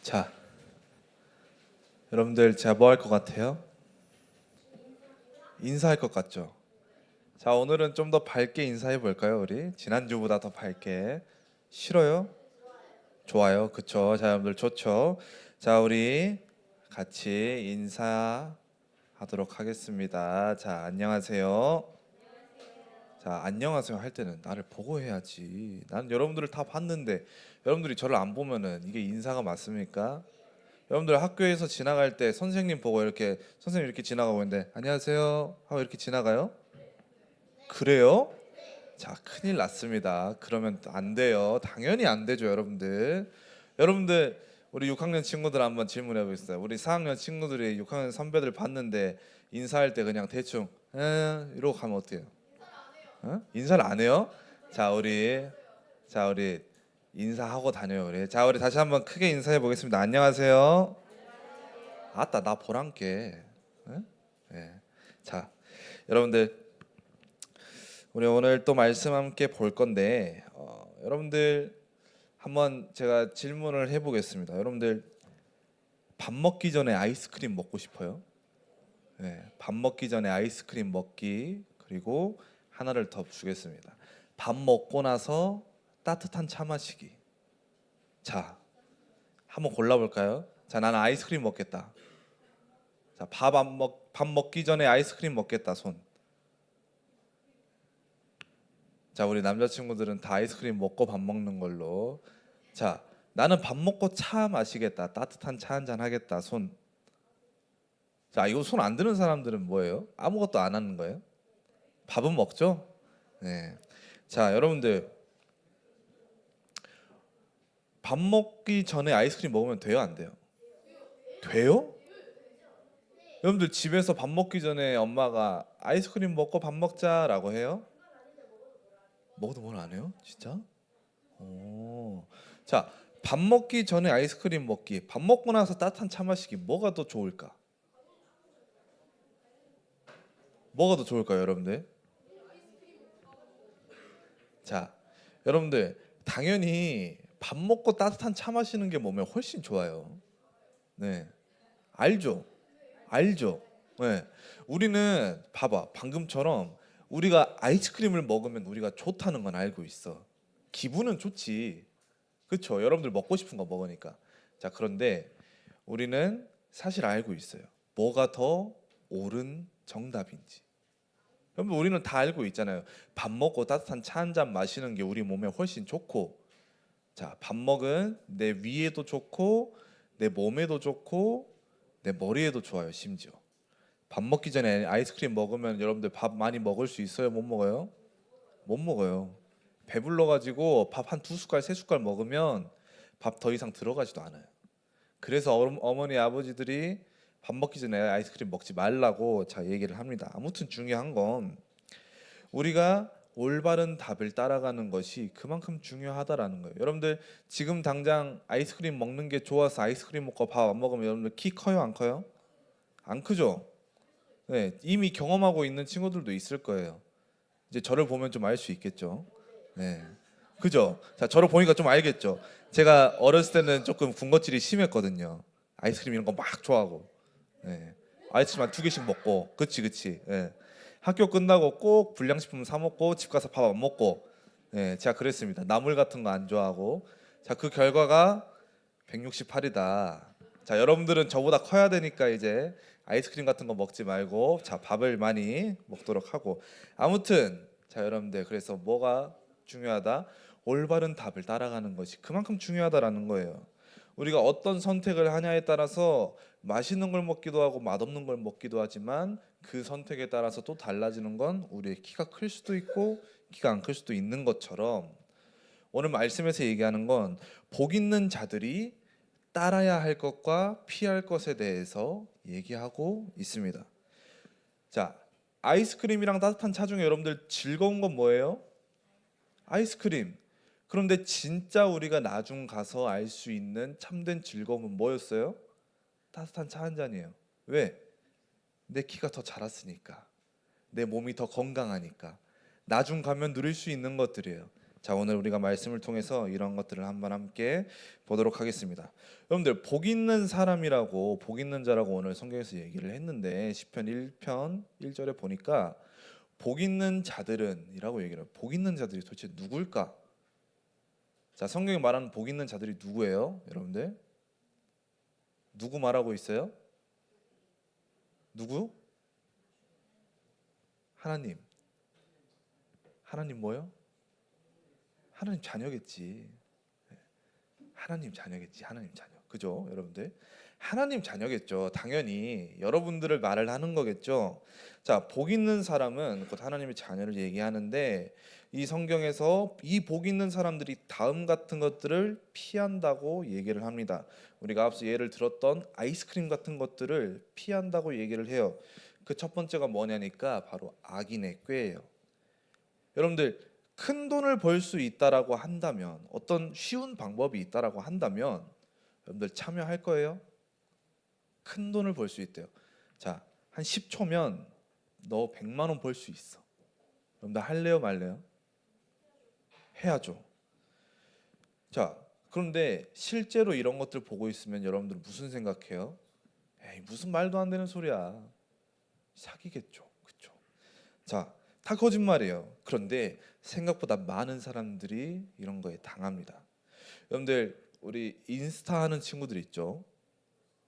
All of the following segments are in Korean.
자, 여러분들 제가 뭐 할 것 같아요? 인사할 것 같죠? 자, 오늘은 좀 더 밝게 인사해 볼까요, 우리? 지난주보다 더 밝게. 싫어요? 좋아요. 그쵸? 자, 여러분들 좋죠? 자, 우리 같이 인사하도록 하겠습니다. 자, 안녕하세요. 자, 안녕하세요 할 때는 나를 보고 해야지. 난 여러분들을 다 봤는데 여러분들이 저를 안 보면은 이게 인사가 맞습니까? 여러분들 학교에서 지나갈 때 선생님 보고 이렇게 선생님 이렇게 지나가고 있는데 안녕하세요 하고 이렇게 지나가요? 그래요? 자, 큰일 났습니다. 그러면 안 돼요. 당연히 안 되죠, 여러분들. 여러분들 우리 6학년 친구들 한번 질문해 보겠어요. 우리 4학년 친구들이 6학년 선배들 봤는데 인사할 때 그냥 대충 이러고 가면 어때요? 어? 인사를 안 해요? 자, 우리 인사하고 다녀요. 우리. 자, 우리 다시 한번 크게 인사해 보겠습니다. 안녕하세요. 아따 나 보란께. 예? 예. 자, 여러분들 우리 오늘 또 말씀 함께 볼 건데 여러분들 한번 제가 질문을 해보겠습니다. 여러분들 밥 먹기 전에 아이스크림 먹고 싶어요? 네, 밥 먹기 전에 아이스크림 먹기 그리고 하나를 더 주겠습니다. 밥 먹고 나서 따뜻한 차 마시기. 자, 한번 골라볼까요? 자, 나는 아이스크림 먹겠다. 자, 밥 먹기 전에 아이스크림 먹겠다 손. 자, 우리 남자친구들은 다 아이스크림 먹고 밥 먹는 걸로. 자, 나는 밥 먹고 차 마시겠다. 따뜻한 차 한 잔 하겠다. 손. 자, 이거 손 안 드는 사람들은 뭐예요? 아무것도 안 하는 거예요? 밥은 먹죠? 네. 자, 여러분들 밥 먹기 전에 아이스크림 먹으면 돼요, 안 돼요? 돼요? 여러분들 집에서 밥 먹기 전에 엄마가 아이스크림 먹고 밥 먹자라고 해요? 먹어도 뭘 안 해요? 진짜? 오. 자, 밥 먹기 전에 아이스크림 먹기, 밥 먹고 나서 따뜻한 차 마시기, 뭐가 더 좋을까? 뭐가 더 좋을까요, 여러분들? 자, 여러분들 당연히 밥 먹고 따뜻한 차 마시는 게 몸에 훨씬 좋아요. 네, 알죠? 알죠? 네, 우리는 봐봐, 방금처럼 우리가 아이스크림을 먹으면 우리가 좋다는 건 알고 있어. 기분은 좋지, 그렇죠? 여러분들 먹고 싶은 거 먹으니까. 자, 그런데 우리는 사실 알고 있어요. 뭐가 더 옳은 정답인지. 여러분 우리는 다 알고 있잖아요. 밥 먹고 따뜻한 차 한 잔 마시는 게 우리 몸에 훨씬 좋고, 자, 밥 먹은 내 위에도 좋고, 내 몸에도 좋고, 내 머리에도 좋아요. 심지어 밥 먹기 전에 아이스크림 먹으면 여러분들 밥 많이 먹을 수 있어요? 못 먹어요? 못 먹어요. 배불러가지고 밥 한 두 숟갈, 세 숟갈 먹으면 밥 더 이상 들어가지도 않아요. 그래서 어머니 아버지들이 밥 먹기 전에 아이스크림 먹지 말라고 자 얘기를 합니다. 아무튼 중요한 건 우리가 올바른 답을 따라가는 것이 그만큼 중요하다라는 거예요. 여러분들 지금 당장 아이스크림 먹는 게 좋아서 아이스크림 먹고 밥 안 먹으면 여러분들 키 커요, 안 커요? 안 크죠? 네, 이미 경험하고 있는 친구들도 있을 거예요. 이제 저를 보면 좀 알 수 있겠죠. 네, 그죠? 자, 저를 보니까 좀 알겠죠. 제가 어렸을 때는 조금 군것질이 심했거든요. 아이스크림 이런 거 막 좋아하고. 네. 아이스크림 한 두 개씩 먹고, 그치. 예. 학교 끝나고 꼭 불량식품 사 먹고 집 가서 밥 안 먹고, 예, 제가 그랬습니다. 나물 같은 거 안 좋아하고, 자, 그 결과가 168이다. 자, 여러분들은 저보다 커야 되니까 이제 아이스크림 같은 거 먹지 말고, 자, 밥을 많이 먹도록 하고, 아무튼, 자, 여러분들 그래서 뭐가 중요하다? 올바른 답을 따라가는 것이 그만큼 중요하다라는 거예요. 우리가 어떤 선택을 하냐에 따라서 맛있는 걸 먹기도 하고 맛없는 걸 먹기도 하지만 그 선택에 따라서 또 달라지는 건 우리의 키가 클 수도 있고 키가 안 클 수도 있는 것처럼 오늘 말씀에서 얘기하는 건 복 있는 자들이 따라야 할 것과 피할 것에 대해서 얘기하고 있습니다. 자, 아이스크림이랑 따뜻한 차 중에 여러분들 즐거운 건 뭐예요? 아이스크림. 그런데 진짜 우리가 나중 가서 알 수 있는 참된 즐거움은 뭐였어요? 따뜻한 차 한 잔이에요. 왜? 내 키가 더 자랐으니까. 내 몸이 더 건강하니까. 나중 가면 누릴 수 있는 것들이에요. 자, 오늘 우리가 말씀을 통해서 이런 것들을 한번 함께 보도록 하겠습니다. 여러분들, 복 있는 사람이라고, 복 있는 자라고 오늘 성경에서 얘기를 했는데 시편 1편 1절에 보니까 복 있는 자들은 이라고 얘기를 해요. 복 있는 자들이 도대체 누굴까? 자, 성경이 말하는 복 있는 자들이 누구예요? 여러분들, 누구 말하고 있어요? 누구? 하나님. 하나님 뭐요? 하나님 자녀겠지. 하나님 자녀겠지. 하나님 자녀. 그죠? 여러분들, 하나님 자녀겠죠. 당연히 여러분들을 말을 하는 거겠죠. 자, 복 있는 사람은 곧 하나님의 자녀를 얘기하는데, 이 성경에서 이 복 있는 사람들이 다음 같은 것들을 피한다고 얘기를 합니다. 우리가 앞서 예를 들었던 아이스크림 같은 것들을 피한다고 얘기를 해요. 그 첫 번째가 뭐냐니까 바로 악인의 꾀예요. 여러분들, 큰 돈을 벌 수 있다라고 한다면, 어떤 쉬운 방법이 있다라고 한다면 여러분들 참여할 거예요? 큰 돈을 벌 수 있대요. 자, 한 10초면 너 100만 원 벌 수 있어. 여러분들 할래요, 말래요? 해야죠. 자, 그런데 실제로 이런 것들 보고 있으면 여러분들 무슨 생각해요? 에이, 무슨 말도 안 되는 소리야. 사기겠죠. 그렇죠? 자, 다 거짓말이에요. 그런데 생각보다 많은 사람들이 이런 거에 당합니다. 여러분들, 우리 인스타 하는 친구들 있죠?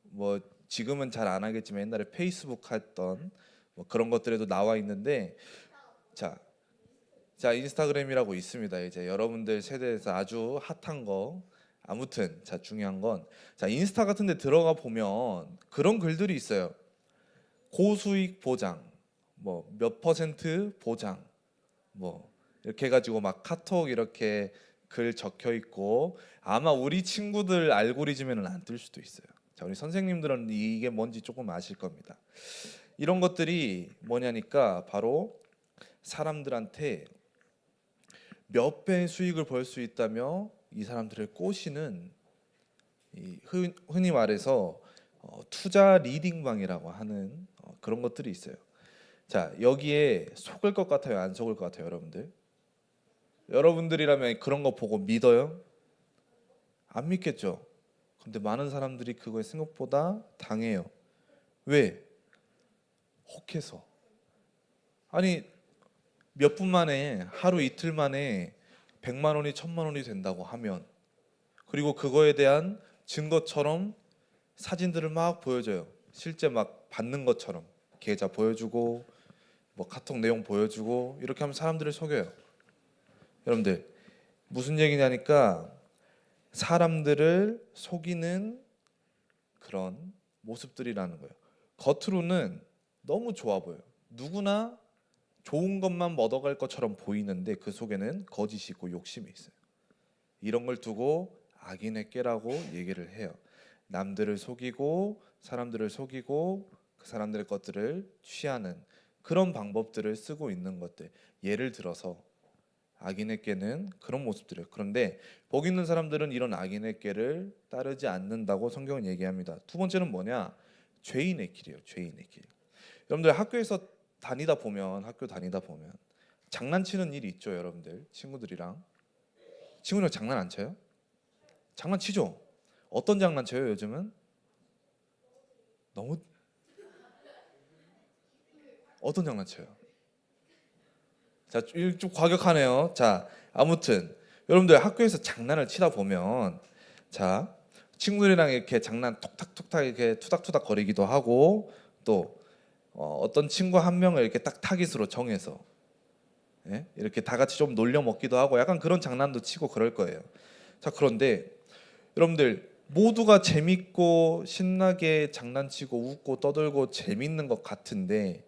뭐 지금은 잘 안 하겠지만 옛날에 페이스북 했던 뭐 그런 것들에도 나와 있는데, 자, 인스타그램이라고 있습니다. 이제 여러분들 세대에서 아주 핫한 거. 아무튼 자, 중요한 건, 자, 인스타 같은 데 들어가 보면 그런 글들이 있어요. 고수익 보장, 뭐 몇 퍼센트 보장, 뭐 이렇게 해가지고 막 카톡 이렇게 글 적혀 있고, 아마 우리 친구들 알고리즘에는 안 뜰 수도 있어요. 자, 우리 선생님들은 이게 뭔지 조금 아실 겁니다. 이런 것들이 뭐냐니까 바로 사람들한테 몇 배의 수익을 벌 수 있다며 이 사람들을 꼬시는, 이 흔히 말해서 투자 리딩방이라고 하는 그런 것들이 있어요. 자, 여기에 속을 것 같아요, 안 속을 것 같아요, 여러분들? 여러분들이라면 그런 거 보고 믿어요? 안 믿겠죠. 근데 많은 사람들이 그거에 생각보다 당해요. 왜? 혹해서. 아니, 몇 분 만에, 하루 이틀 만에 100만 원이 1000만 원이 된다고 하면, 그리고 그거에 대한 증거처럼 사진들을 막 보여줘요. 실제 막 받는 것처럼 계좌 보여주고 뭐 카톡 내용 보여주고 이렇게 하면 사람들을 속여요. 여러분들, 무슨 얘기냐니까 사람들을 속이는 그런 모습들이라는 거예요. 겉으로는 너무 좋아 보여요. 누구나 좋은 것만 얻어갈 것처럼 보이는데 그 속에는 거짓이 있고 욕심이 있어요. 이런 걸 두고 악인의 꾀라고 얘기를 해요. 남들을 속이고 사람들을 속이고 그 사람들의 것들을 취하는 그런 방법들을 쓰고 있는 것들. 예를 들어서 악인의 꾀는 그런 모습들이에요. 그런데 복 있는 사람들은 이런 악인의 꾀를 따르지 않는다고 성경은 얘기합니다. 두 번째는 뭐냐? 죄인의 길이에요. 죄인의 길. 여러분들, 학교 다니다 보면 장난치는 일이 있죠. 여러분들, 친구들이랑 장난 안 쳐요? 장난치죠. 어떤 장난쳐요 요즘은? 너무 어떤 장난쳐요? 자, 좀 과격하네요. 자, 아무튼 여러분들 학교에서 장난을 치다 보면, 자, 친구들이랑 이렇게 장난 톡탁톡탁 이렇게 투닥투닥 거리기도 하고, 또 어떤 친구 한 명을 이렇게 딱 타깃으로 정해서, 예? 이렇게 다 같이 좀 놀려 먹기도 하고 약간 그런 장난도 치고 그럴 거예요. 자, 그런데 여러분들, 모두가 재밌고 신나게 장난치고 웃고 떠들고 재밌는 것 같은데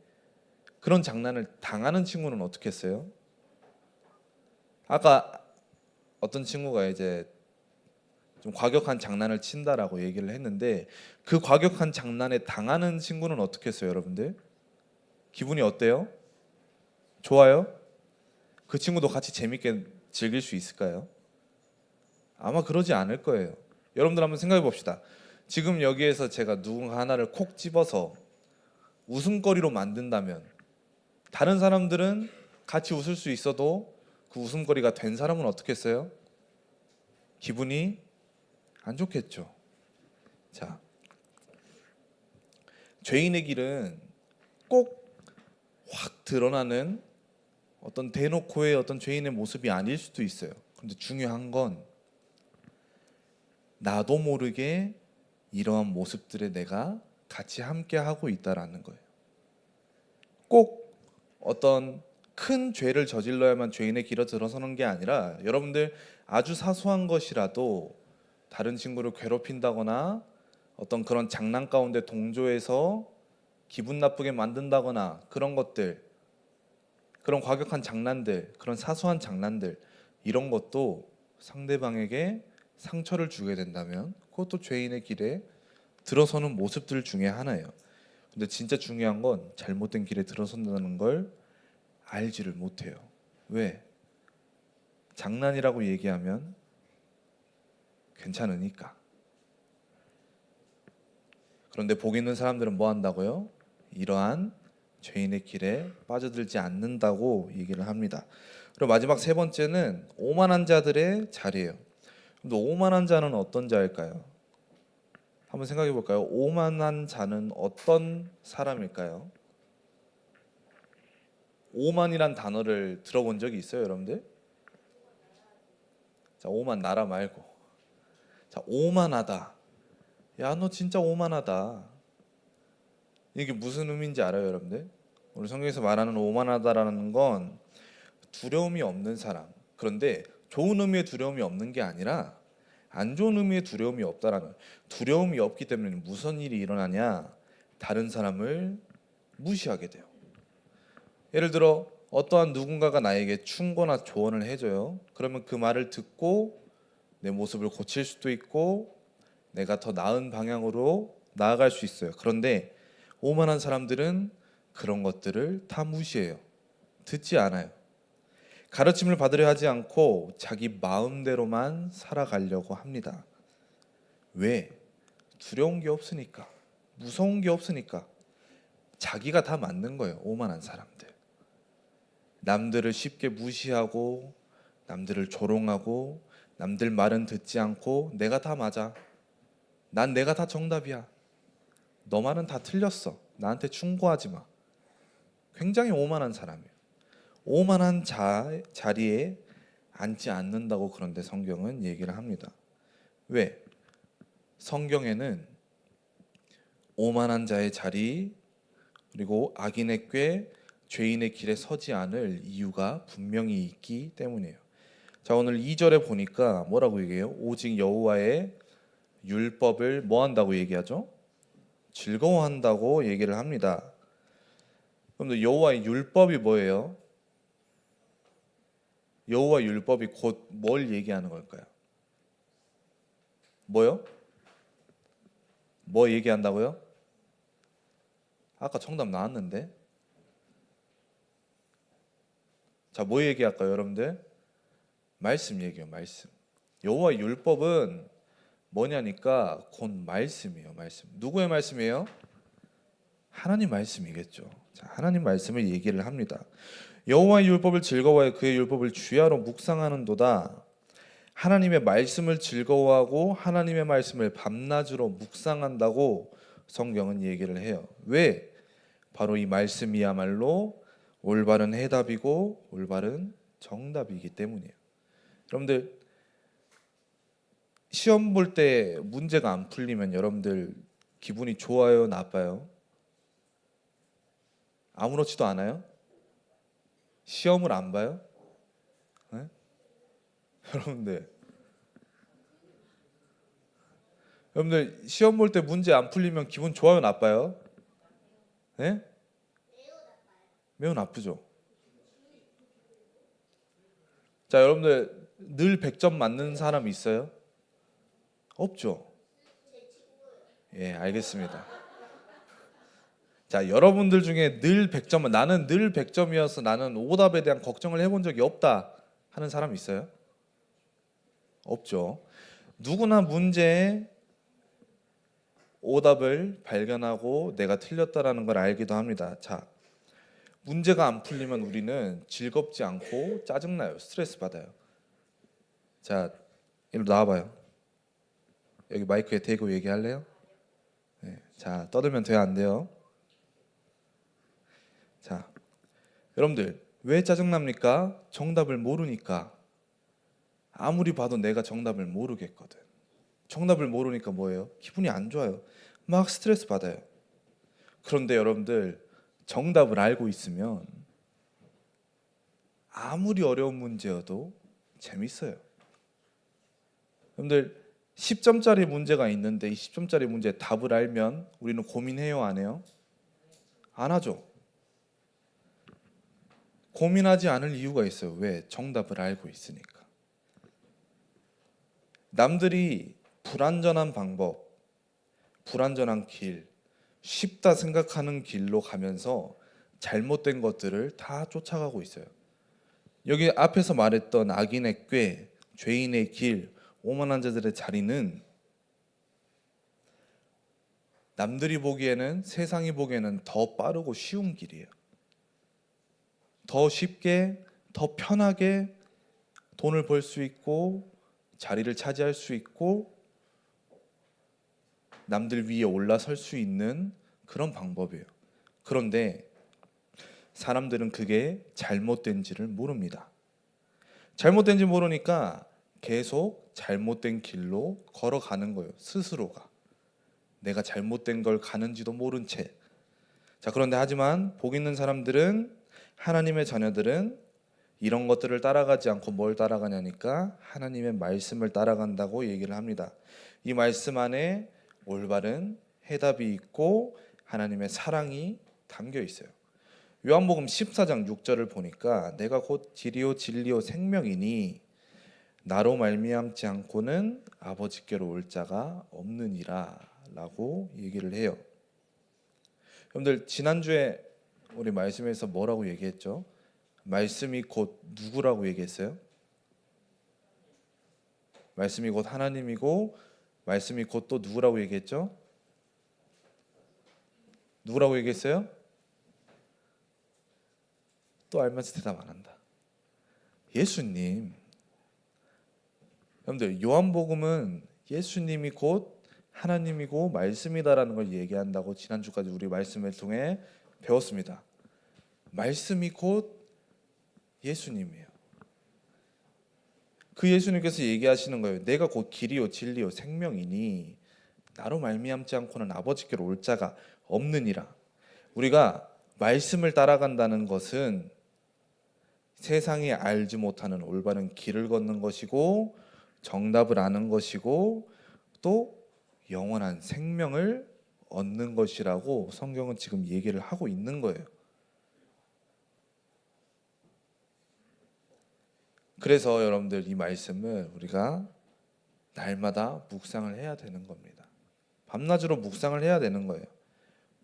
그런 장난을 당하는 친구는 어떻게 했어요? 아까 어떤 친구가 이제 좀 과격한 장난을 친다라고 얘기를 했는데, 그 과격한 장난에 당하는 친구는 어떻게 했어요, 여러분들? 기분이 어때요? 좋아요? 그 친구도 같이 재밌게 즐길 수 있을까요? 아마 그러지 않을 거예요. 여러분들 한번 생각해 봅시다. 지금 여기에서 제가 누군가 하나를 콕 집어서 웃음거리로 만든다면 다른 사람들은 같이 웃을 수 있어도 그 웃음거리가 된 사람은 어떻겠어요? 기분이 안 좋겠죠. 자, 죄인의 길은 꼭 확 드러나는 어떤 대놓고의 어떤 죄인의 모습이 아닐 수도 있어요. 근데 중요한 건 나도 모르게 이러한 모습들에 내가 같이 함께 하고 있다라는 거예요. 꼭 어떤 큰 죄를 저질러야만 죄인의 길에 들어서는 게 아니라 여러분들 아주 사소한 것이라도 다른 친구를 괴롭힌다거나 어떤 그런 장난 가운데 동조해서 기분 나쁘게 만든다거나 그런 것들, 그런 과격한 장난들, 그런 사소한 장난들, 이런 것도 상대방에게 상처를 주게 된다면 그것도 죄인의 길에 들어서는 모습들 중에 하나예요. 근데 진짜 중요한 건 잘못된 길에 들어선다는 걸 알지를 못해요. 왜? 장난이라고 얘기하면 괜찮으니까. 그런데 복 있는 사람들은 뭐 한다고요? 이러한 죄인의 길에 빠져들지 않는다고 얘기를 합니다. 그리고 마지막 세 번째는 오만한 자들의 자리예요. 근데 오만한 자는 어떤 자일까요? 한번 생각해 볼까요? 오만한 자는 어떤 사람일까요? 오만이란 단어를 들어본 적이 있어요, 여러분들? 자, 오만 나라 말고. 자, 오만하다. 야, 너 진짜 오만하다. 이게 무슨 의미인지 알아요, 여러분들? 우리 성경에서 말하는 오만하다라는 건 두려움이 없는 사람. 그런데 좋은 의미의 두려움이 없는 게 아니라 안 좋은 의미의 두려움이 없다라는, 두려움이 없기 때문에 무슨 일이 일어나냐? 다른 사람을 무시하게 돼요. 예를 들어 어떠한 누군가가 나에게 충고나 조언을 해줘요. 그러면 그 말을 듣고 내 모습을 고칠 수도 있고 내가 더 나은 방향으로 나아갈 수 있어요. 그런데 오만한 사람들은 그런 것들을 다 무시해요. 듣지 않아요. 가르침을 받으려 하지 않고 자기 마음대로만 살아가려고 합니다. 왜? 두려운 게 없으니까, 무서운 게 없으니까. 자기가 다 맞는 거예요. 오만한 사람들. 남들을 쉽게 무시하고 남들을 조롱하고 남들 말은 듣지 않고 내가 다 맞아. 난 내가 다 정답이야. 너 말은 다 틀렸어. 나한테 충고하지 마. 굉장히 오만한 사람이에요. 오만한 자리에 앉지 않는다고 그런데 성경은 얘기를 합니다. 왜? 성경에는 오만한 자의 자리 그리고 악인의 꾀, 죄인의 길에 서지 않을 이유가 분명히 있기 때문이에요. 자, 오늘 2절에 보니까 뭐라고 얘기해요? 오직 여호와의 율법을 뭐 한다고 얘기하죠? 즐거워한다고 얘기를 합니다. 그럼 여호와의 율법이 뭐예요? 여호와 율법이 곧 뭘 얘기하는 걸까요? 뭐요? 뭐 얘기한다고요? 아까 정답 나왔는데. 자, 뭐 얘기할까요, 여러분들? 말씀 얘기요, 말씀. 여호와 율법은 뭐냐니까 곧 말씀이에요, 말씀. 누구의 말씀이에요? 하나님 말씀이겠죠. 자, 하나님 말씀을 얘기를 합니다. 여호와의 율법을 즐거워해 그의 율법을 주야로 묵상하는도다. 하나님의 말씀을 즐거워하고 하나님의 말씀을 밤낮으로 묵상한다고 성경은 얘기를 해요. 왜? 바로 이 말씀이야말로 올바른 해답이고 올바른 정답이기 때문이에요. 여러분들 시험 볼 때 문제가 안 풀리면 여러분들 기분이 좋아요, 나빠요? 아무렇지도 않아요? 시험을 안 봐요? 네? 여러분들 시험 볼 때 문제 안 풀리면 기분 좋아요, 나빠요? 네? 매우 나쁘죠. 자, 여러분들 늘 100점 맞는 사람 있어요? 없죠. 예, 알겠습니다. 자, 여러분들 중에 늘 100점, 나는 늘 100점이어서 나는 오답에 대한 걱정을 해본 적이 없다 하는 사람 있어요? 없죠. 누구나 문제에 오답을 발견하고 내가 틀렸다라는 걸 알기도 합니다. 자, 문제가 안 풀리면 우리는 즐겁지 않고 짜증나요. 스트레스 받아요. 자, 이리 나와봐요. 여기 마이크에 대고 얘기할래요? 네. 자, 떠들면 돼요, 안 돼요? 자, 여러분들 왜 짜증납니까? 정답을 모르니까. 아무리 봐도 내가 정답을 모르겠거든. 정답을 모르니까 뭐예요? 기분이 안 좋아요. 막 스트레스 받아요. 그런데 여러분들 정답을 알고 있으면 아무리 어려운 문제여도 재밌어요. 여러분들 10점짜리 문제가 있는데 이 10점짜리 문제 답을 알면 우리는 고민해요, 안 해요? 안 하죠. 고민하지 않을 이유가 있어요. 왜? 정답을 알고 있으니까. 남들이 불완전한 방법, 불완전한 길, 쉽다 생각하는 길로 가면서 잘못된 것들을 다 쫓아가고 있어요. 여기 앞에서 말했던 악인의 꾀, 죄인의 길, 오만한 자들의 자리는 남들이 보기에는, 세상이 보기에는 더 빠르고 쉬운 길이에요. 더 쉽게, 더 편하게 돈을 벌 수 있고 자리를 차지할 수 있고 남들 위에 올라설 수 있는 그런 방법이에요. 그런데 사람들은 그게 잘못된지를 모릅니다. 잘못된지 모르니까 계속 잘못된 길로 걸어가는 거예요. 스스로가. 내가 잘못된 걸 가는지도 모른 채. 자, 그런데 하지만 복 있는 사람들은, 하나님의 자녀들은 이런 것들을 따라가지 않고 뭘 따라가냐니까 하나님의 말씀을 따라간다고 얘기를 합니다. 이 말씀 안에 올바른 해답이 있고 하나님의 사랑이 담겨 있어요. 요한복음 14장 6절을 보니까 내가 곧 길이요 진리요 생명이니 나로 말미암지 않고는 아버지께로 올 자가 없느니라 라고 얘기를 해요. 여러분들 지난주에 우리 말씀에서 뭐라고 얘기했죠? 말씀이 곧 누구라고 얘기했어요? 말씀이 곧 하나님이고 말씀이 곧 또 누구라고 얘기했죠? 누구라고 얘기했어요? 또 알면서 대답 안 한다. 예수님. 여러분들 요한복음은 예수님이 곧 하나님이고 말씀이다라는 걸 얘기한다고 지난주까지 우리 말씀을 통해 배웠습니다. 말씀이 곧 예수님이에요. 그 예수님께서 얘기하시는 거예요. 내가 곧 길이요 진리요 생명이니 나로 말미암지 않고는 아버지께로 올 자가 없느니라. 우리가 말씀을 따라간다는 것은 세상이 알지 못하는 올바른 길을 걷는 것이고 정답을 아는 것이고 또 영원한 생명을 얻는 것이라고 성경은 지금 얘기를 하고 있는 거예요. 그래서 여러분들 이 말씀을 우리가 날마다 묵상을 해야 되는 겁니다. 밤낮으로 묵상을 해야 되는 거예요.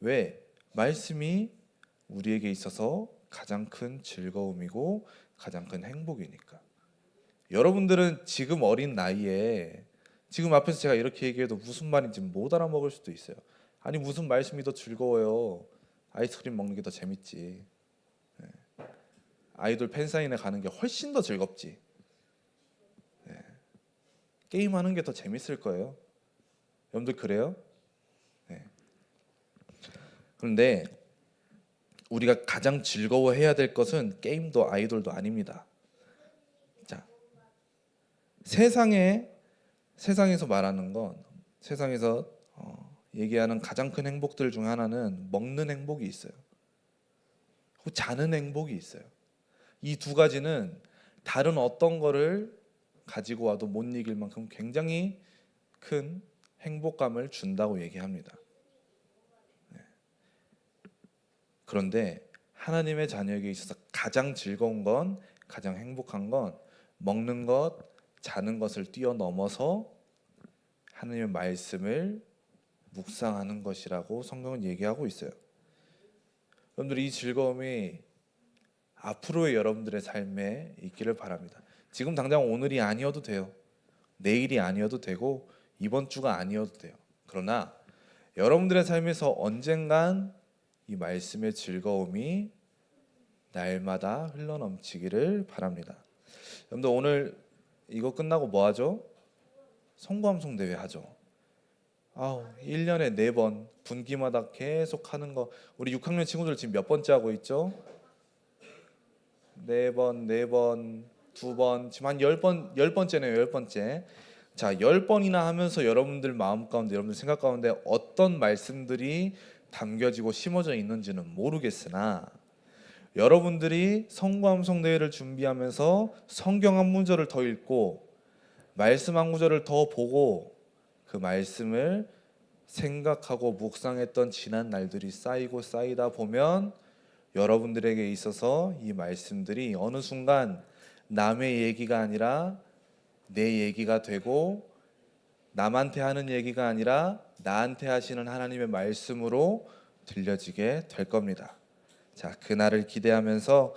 왜? 말씀이 우리에게 있어서 가장 큰 즐거움이고 가장 큰 행복이니까. 여러분들은 지금 어린 나이에 지금 앞에서 제가 이렇게 얘기해도 무슨 말인지 못 알아먹을 수도 있어요. 아니 무슨 말씀이 더 즐거워요. 아이스크림 먹는 게 더 재밌지. 아이돌 팬사인회 가는 게 훨씬 더 즐겁지. 게임하는 게 더 재밌을 거예요. 여러분들 그래요? 네. 그런데 우리가 가장 즐거워해야 될 것은 게임도 아이돌도 아닙니다. 자, 세상에서 말하는 건 세상에서 얘기하는 가장 큰 행복들 중 하나는 먹는 행복이 있어요. 혹은 자는 행복이 있어요. 이 두 가지는 다른 어떤 거를 가지고 와도 못 이길 만큼 굉장히 큰 행복감을 준다고 얘기합니다. 그런데 하나님의 자녀에게 있어서 가장 즐거운 건, 가장 행복한 건 먹는 것, 자는 것을 뛰어넘어서 하나님의 말씀을 묵상하는 것이라고 성경은 얘기하고 있어요. 여러분들 이 즐거움이 앞으로의 여러분들의 삶에 있기를 바랍니다. 지금 당장 오늘이 아니어도 돼요. 내일이 아니어도 되고 이번 주가 아니어도 돼요. 그러나 여러분들의 삶에서 언젠간 이 말씀의 즐거움이 날마다 흘러넘치기를 바랍니다. 여러분들 오늘 이거 끝나고 뭐 하죠? 성구암송 대회 하죠. 1년에 4번 분기마다 계속 하는 거. 우리 6학년 친구들 지금 몇 번째 하고 있죠? 4번, 4번, 2번, 지금 한 10번, 10번째네요. 10번째. 자, 10번이나 하면서 여러분들 마음 가운데, 여러분들 생각 가운데 어떤 말씀들이 담겨지고 심어져 있는지는 모르겠으나 여러분들이 성구암송 대회를 준비하면서 성경 한 문절을 더 읽고 말씀 한 구절을 더 보고 그 말씀을 생각하고 묵상했던 지난 날들이 쌓이고 쌓이다 보면 여러분들에게 있어서 이 말씀들이 어느 순간 남의 얘기가 아니라 내 얘기가 되고 남한테 하는 얘기가 아니라 나한테 하시는 하나님의 말씀으로 들려지게 될 겁니다. 자, 그날을 기대하면서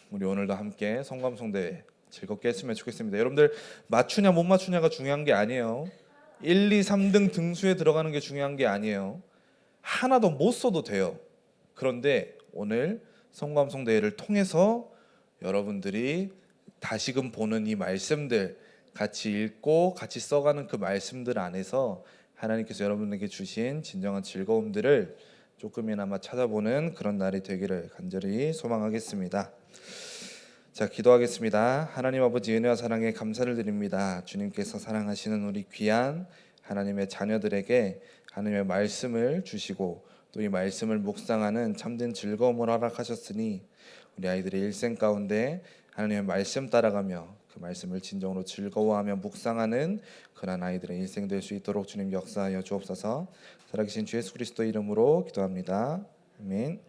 우리 오늘도 함께 성감송대회 즐겁게 했으면 좋겠습니다. 여러분들 맞추냐 못 맞추냐가 중요한 게 아니에요. 1, 2, 3등 등수에 들어가는 게 중요한 게 아니에요. 하나도 못 써도 돼요. 그런데 오늘 성감송대회를 통해서 여러분들이 다시금 보는 이 말씀들 같이 읽고 같이 써가는 그 말씀들 안에서 하나님께서 여러분에게 주신 진정한 즐거움들을 조금이나마 찾아보는 그런 날이 되기를 간절히 소망하겠습니다. 자, 기도하겠습니다. 하나님 아버지 은혜와 사랑에 감사를 드립니다. 주님께서 사랑하시는 우리 귀한 하나님의 자녀들에게 하나님의 말씀을 주시고 또 이 말씀을 묵상하는 참된 즐거움을 허락하셨으니 우리 아이들의 일생 가운데 하나님의 말씀 따라가며 그 말씀을 진정으로 즐거워하며 묵상하는 그런 아이들의 일생 될 수 있도록 주님 역사하여 주옵소서. 살아계신 주 예수 그리스도 이름으로 기도합니다. 아멘.